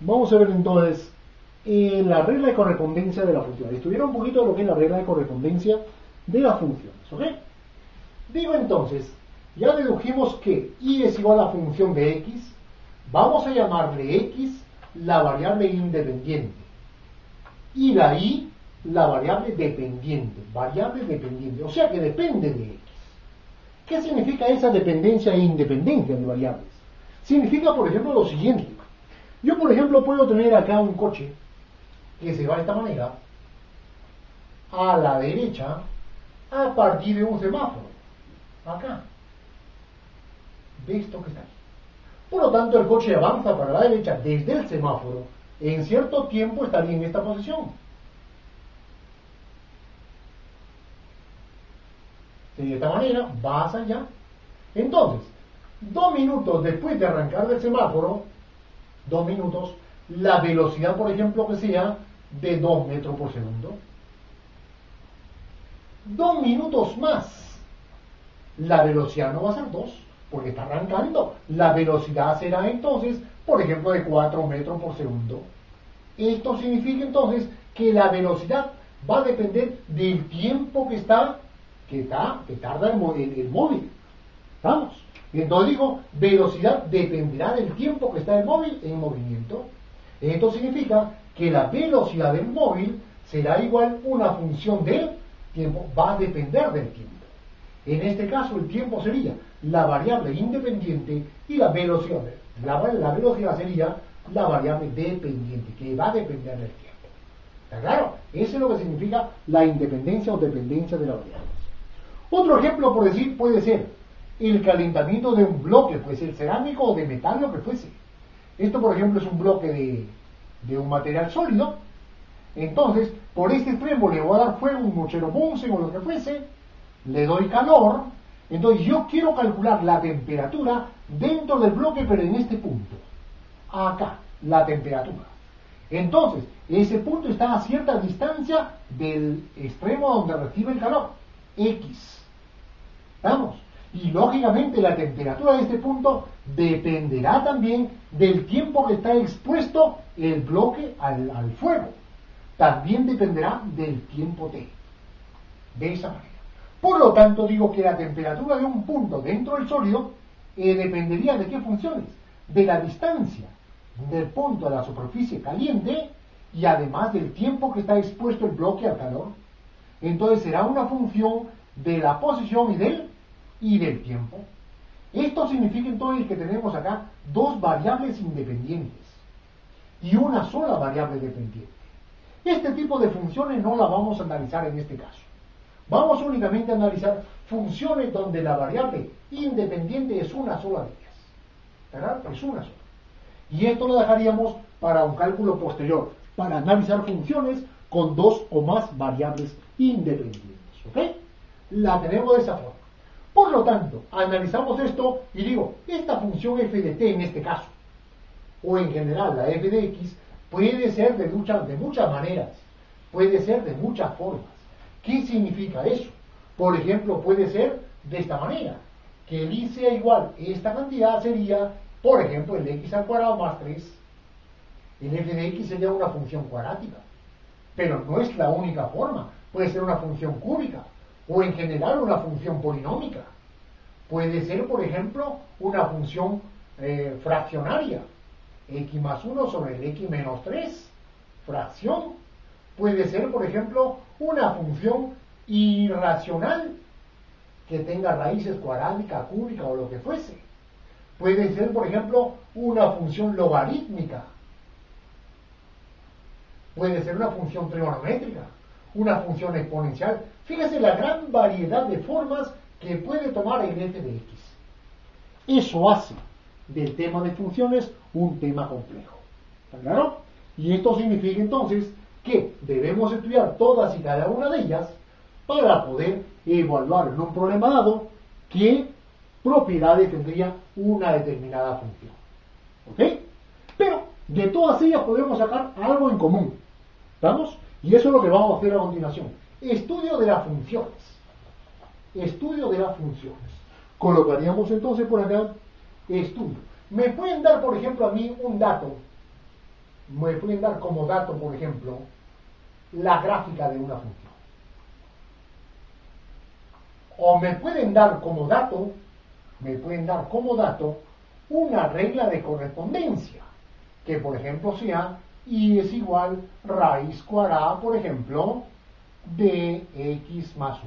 Vamos a ver entonces la regla de correspondencia de la función. Estudiar un poquito de lo que es la regla de correspondencia de las funciones, ¿ok? Digo entonces, ya dedujimos que y es igual a la función de x, vamos a llamarle x la variable independiente y la y la variable dependiente, o sea que depende de x. ¿Qué significa esa dependencia e independencia de variables? Significa, por ejemplo, lo siguiente. Yo, por ejemplo, puedo tener acá un coche que se va de esta manera a la derecha a partir de un semáforo. Acá. De esto que está aquí. Por lo tanto, el coche avanza para la derecha desde el semáforo. En cierto tiempo estaría en esta posición. De esta manera, vas allá. Entonces, 2 minutos después de arrancar del semáforo, 2 minutos, la velocidad, por ejemplo, que sea de 2 metros por segundo. 2 minutos más, la velocidad no va a ser 2, porque está arrancando. La velocidad será entonces, por ejemplo, de 4 metros por segundo. Esto significa entonces que la velocidad va a depender del tiempo que tarda el móvil. ¿Estamos? Y entonces digo, velocidad dependerá del tiempo que está el móvil en movimiento. Esto significa que la velocidad del móvil será igual una función del tiempo, va a depender del tiempo. En este caso el tiempo sería la variable independiente y la velocidad. La velocidad sería la variable dependiente, que va a depender del tiempo. ¿Está claro? Eso es lo que significa la independencia o dependencia de las variables. Otro ejemplo, por decir, puede ser el calentamiento de un bloque, puede ser cerámico o de metal, lo que fuese. Esto, por ejemplo, es un bloque de un material sólido. Entonces, por este extremo le voy a dar fuego, un mochero Bunsen o lo que fuese, le doy calor. Entonces, yo quiero calcular la temperatura dentro del bloque, pero en este punto. Acá, la temperatura. Entonces, ese punto está a cierta distancia del extremo donde recibe el calor, X. ¿Estamos? Y lógicamente la temperatura de este punto dependerá también del tiempo que está expuesto el bloque al fuego. También dependerá del tiempo T. De esa manera. Por lo tanto, digo que la temperatura de un punto dentro del sólido dependería de qué funciones. De la distancia del punto a la superficie caliente y además del tiempo que está expuesto el bloque al calor. Entonces será una función de la posición y del tiempo. Esto significa entonces que tenemos acá dos variables independientes y una sola variable dependiente. Este tipo de funciones no la vamos a analizar en este caso. Vamos únicamente a analizar funciones donde la variable independiente es una sola de ellas. ¿Verdad? Es una sola. Y esto lo dejaríamos para un cálculo posterior, para analizar funciones con dos o más variables independientes. ¿Ok? La tenemos de esa forma. Por lo tanto, analizamos esto y digo, esta función f de t en este caso, o en general la f de x, puede ser de muchas maneras, puede ser de muchas formas. ¿Qué significa eso? Por ejemplo, puede ser de esta manera, que el y sea igual, esta cantidad sería, por ejemplo, el x al cuadrado más 3. El f de x sería una función cuadrática, pero no es la única forma, puede ser una función cúbica, o en general una función polinómica. Puede ser, por ejemplo, una función fraccionaria, x más 1 sobre el x menos 3, fracción. Puede ser, por ejemplo, una función irracional que tenga raíces cuadrática, cúbica o lo que fuese. Puede ser, por ejemplo, una función logarítmica. Puede ser una función trigonométrica, una función exponencial. Fíjese la gran variedad de formas que puede tomar el f de x. Eso hace del tema de funciones un tema complejo. ¿Está claro? Y esto significa entonces que debemos estudiar todas y cada una de ellas para poder evaluar en un problema dado qué propiedades tendría una determinada función. ¿Ok? Pero de todas ellas podemos sacar algo en común. ¿Estamos? Y eso es lo que vamos a hacer a continuación. Estudio de las funciones. Estudio de las funciones. Colocaríamos entonces por acá estudio. Me pueden dar, por ejemplo, a mí un dato me pueden dar como dato, por ejemplo, la gráfica de una función. O me pueden dar como dato, una regla de correspondencia, que por ejemplo sea y es igual raíz cuadrada, por ejemplo, de x más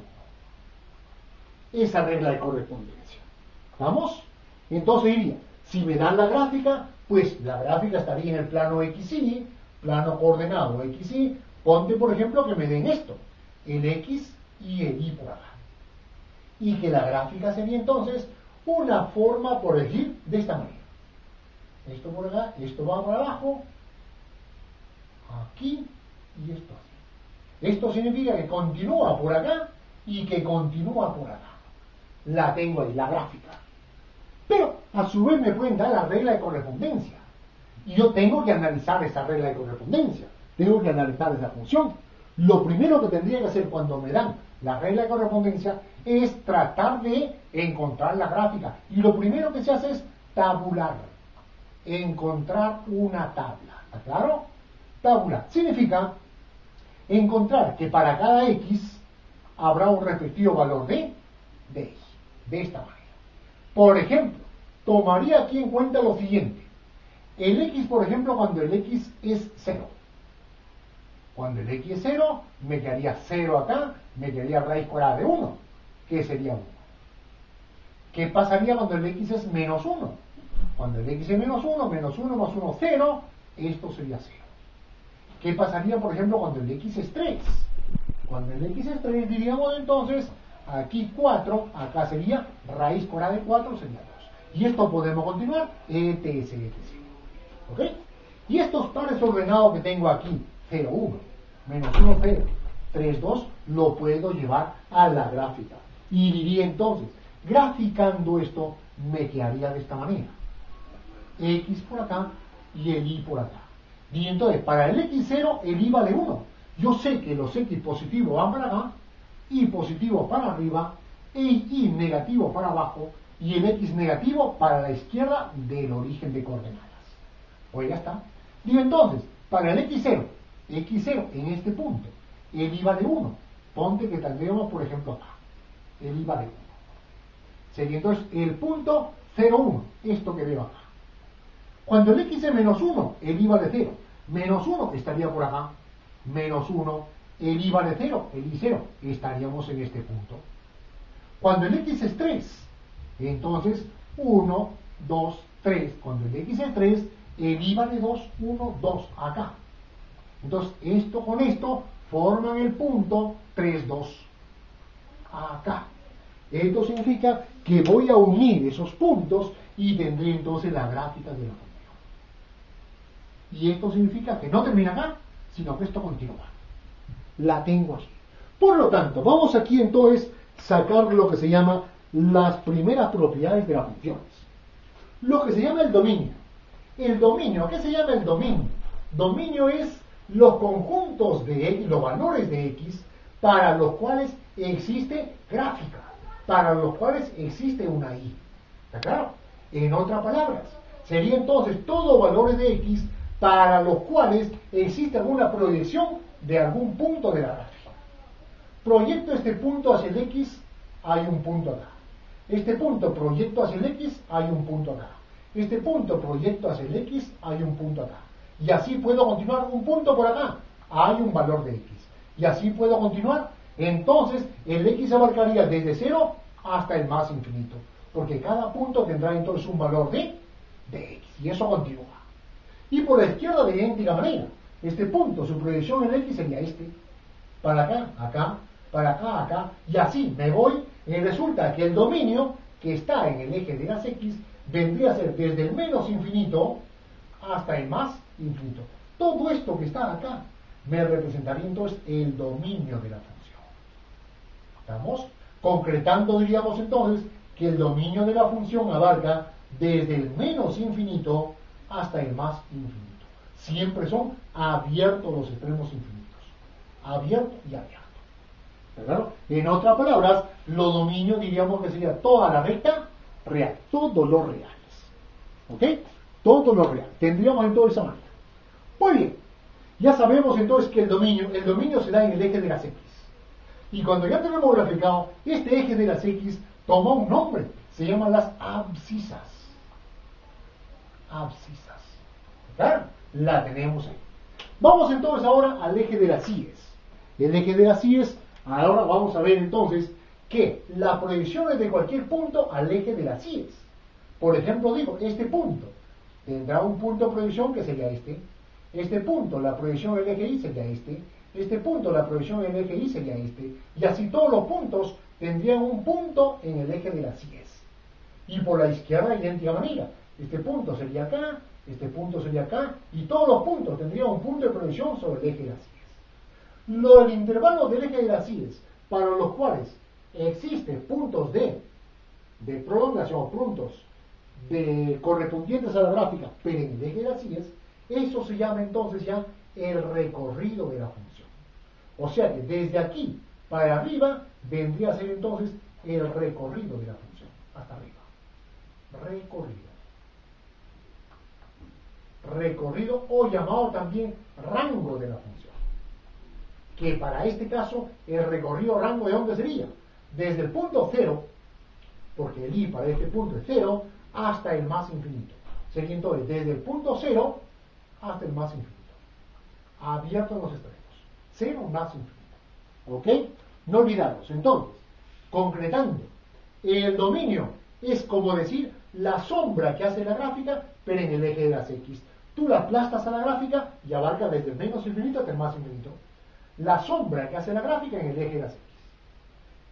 1. Esa regla de correspondencia. ¿Vamos? Entonces diría, si me dan la gráfica, pues la gráfica estaría en el plano XY, plano coordenado XY. Ponte, por ejemplo, que me den esto, el X y el Y por acá. Y que la gráfica sería entonces una forma, por decir, de esta manera. Esto por acá, esto va para abajo, aquí y esto así. Esto significa que continúa por acá y que continúa por acá. La tengo ahí, la gráfica. Pero a su vez me pueden dar la regla de correspondencia. Y yo tengo que analizar esa regla de correspondencia. Tengo que analizar esa función. Lo primero que tendría que hacer cuando me dan la regla de correspondencia es tratar de encontrar la gráfica. Y lo primero que se hace es tabular. Encontrar una tabla. ¿Está claro? Tabular significa encontrar que para cada x habrá un respectivo valor de x. De esta manera. Por ejemplo, tomaría aquí en cuenta lo siguiente. El x, por ejemplo, cuando el x es 0. Cuando el x es 0, me quedaría 0 acá, me quedaría raíz cuadrada de 1, que sería 1. ¿Qué pasaría cuando el x es menos 1? Cuando el x es menos 1 más 1, 0, esto sería 0. ¿Qué pasaría, por ejemplo, cuando el x es 3? Cuando el x es 3, diríamos entonces, aquí 4, acá sería raíz cuadrada de 4, sería 2. Y esto podemos continuar, etc. ¿Ok? Y estos pares ordenados que tengo aquí, 0, 1, menos 1, 0, 3, 2, lo puedo llevar a la gráfica. Y diría entonces, graficando esto, me quedaría de esta manera. X por acá y el Y por acá. Y entonces, para el X0, el Y vale 1. Yo sé que los X positivos van para acá, Y positivo para arriba, Y negativo para abajo, y el X negativo para la izquierda del origen de coordenadas. Pues ya está. Digo entonces, para el X0 en este punto, el I vale 1. Ponte que tendríamos, por ejemplo, acá. El I vale 1. Sería entonces el punto 0, 1. Esto que veo acá. Cuando el X es menos 1, el I vale 0. Menos 1 estaría por acá. Menos 1, el I vale 0, el I 0. Estaríamos en este punto. Cuando el X es 3, entonces 1, 2, 3. Cuando el X es 3, el I vale 2, 1, 2. Acá. Entonces, esto con esto forman el punto 3, 2. Acá. Esto significa que voy a unir esos puntos y tendré entonces la gráfica de la función. Y esto significa que no termina acá, sino que esto continúa. La tengo aquí. Por lo tanto, vamos aquí entonces a sacar lo que se llama las primeras propiedades de las funciones. Lo que se llama el dominio. El dominio, ¿qué se llama el dominio? Dominio es los conjuntos de x, los valores de x, para los cuales existe gráfica, para los cuales existe una y. ¿Está claro? En otras palabras, sería entonces todos valores de x para los cuales existe alguna proyección de algún punto de la gráfica. Proyecto este punto hacia el x, hay un punto acá. Este punto proyecto hacia el x, hay un punto acá. Este punto proyecto hacia el x, hay un punto acá. Y así puedo continuar un punto por acá, hay un valor de x. Y así puedo continuar. Entonces, el x abarcaría desde 0 hasta el más infinito. Porque cada punto tendrá entonces un valor de x. Y eso continúa. Y por la izquierda de idéntica manera. Este punto, su proyección en x sería este. Para acá, acá, para acá, acá. Y así me voy. Y resulta que el dominio que está en el eje de las x vendría a ser desde el menos infinito hasta el más infinito. Todo esto que está acá me representaría entonces el dominio de la función. ¿Estamos? Concretando, diríamos entonces, que el dominio de la función abarca desde el menos infinito hasta el más infinito. Siempre son abiertos los extremos infinitos. Abierto y abierto. ¿Verdad? En otras palabras, los dominios diríamos que sería toda la recta real. Todos los reales. ¿Ok? Todo lo real. Tendríamos entonces esa manera. Muy bien, ya sabemos entonces que el dominio se da en el eje de las X. Y cuando ya tenemos graficado, este eje de las X toma un nombre, se llaman las abscisas. Abscisas. ¿Verdad? La tenemos ahí. Vamos entonces ahora al eje de las Y's. El eje de las Y's, ahora vamos a ver entonces que la proyección es de cualquier punto al eje de las Y's. Por ejemplo, digo, este punto tendrá un punto de proyección que sería este. Este punto, la proyección del eje Y sería este. Este punto, la proyección del eje Y sería este. Y así todos los puntos tendrían un punto en el eje de las Y's. Y por la izquierda, de idéntica manera. Este punto sería acá, este punto sería acá, y todos los puntos tendrían un punto de proyección sobre el eje de las Y's. Lo del intervalo del eje de las Y's, para los cuales existen puntos de prolongación o puntos correspondientes a la gráfica, pero en el eje de las Y's, eso se llama entonces ya el recorrido de la función. O sea que desde aquí para arriba vendría a ser entonces el recorrido de la función, hasta arriba. Recorrido o llamado también rango de la función. Que para este caso el recorrido rango ¿de dónde sería? Desde el punto 0, porque el I para este punto es 0, hasta el más infinito. Sería entonces desde el punto 0 hasta el más infinito. Abierto en los extremos. 0 más infinito. ¿Ok? No olvidaros. Entonces, concretando, el dominio es como decir la sombra que hace la gráfica, pero en el eje de las X. Tú la aplastas a la gráfica y abarca desde el menos infinito hasta el más infinito. La sombra que hace la gráfica en el eje de las X.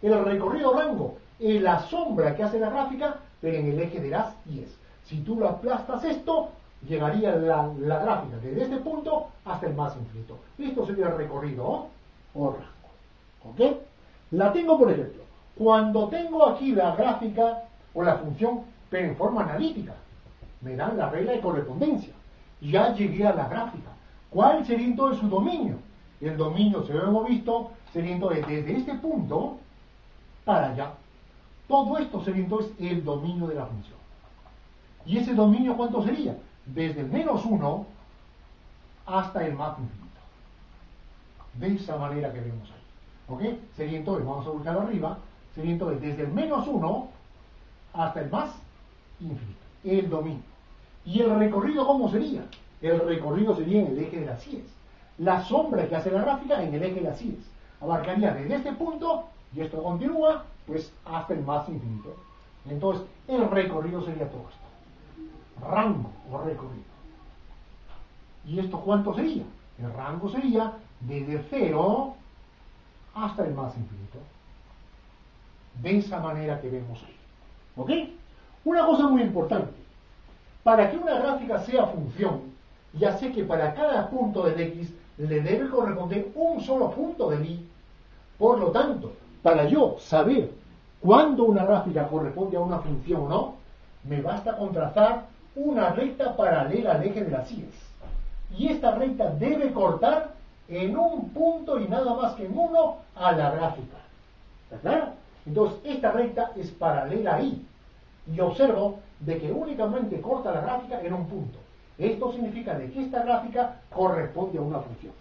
El recorrido rango es la sombra que hace la gráfica, pero en el eje de las Y. Si tú lo aplastas esto, llegaría la gráfica desde este punto hasta el más infinito. Esto sería el recorrido o rango. ¿Ok? La tengo, por ejemplo, cuando tengo aquí la gráfica o la función, pero en forma analítica, me dan la regla de correspondencia. Ya llegué a la gráfica. ¿Cuál sería entonces su dominio? El dominio, se lo hemos visto, sería entonces desde este punto para allá. Todo esto sería entonces el dominio de la función. ¿Y ese dominio cuánto sería? Desde el menos 1 hasta el más infinito. De esa manera que vemos ahí. ¿Ok? Sería entonces, vamos a buscarlo arriba, sería entonces desde el menos 1 hasta el más infinito. El dominio. ¿Y el recorrido cómo sería? El recorrido sería en el eje de las Y's. La sombra que hace la gráfica en el eje de las Y's. Abarcaría desde este punto, y esto continúa, pues hasta el más infinito. Entonces, el recorrido sería todo esto. Rango o recorrido. ¿Y esto cuánto sería? El rango sería desde 0 hasta el más infinito. De esa manera que vemos ahí. ¿Ok? Una cosa muy importante. Para que una gráfica sea función, ya sé que para cada punto del X le debe corresponder un solo punto del Y. Por lo tanto, para yo saber cuándo una gráfica corresponde a una función o no, me basta con trazar una recta paralela al eje de las Y. Y esta recta debe cortar en un punto y nada más que en uno a la gráfica. ¿Está claro? Entonces, esta recta es paralela a Y. Y observo de que únicamente corta la gráfica en un punto. Esto significa de que esta gráfica corresponde a una función.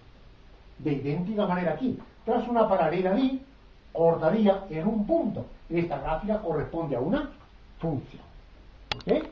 De idéntica manera aquí, tras una paralela Y, cortaría en un punto. Esta gráfica corresponde a una función. ¿Ok?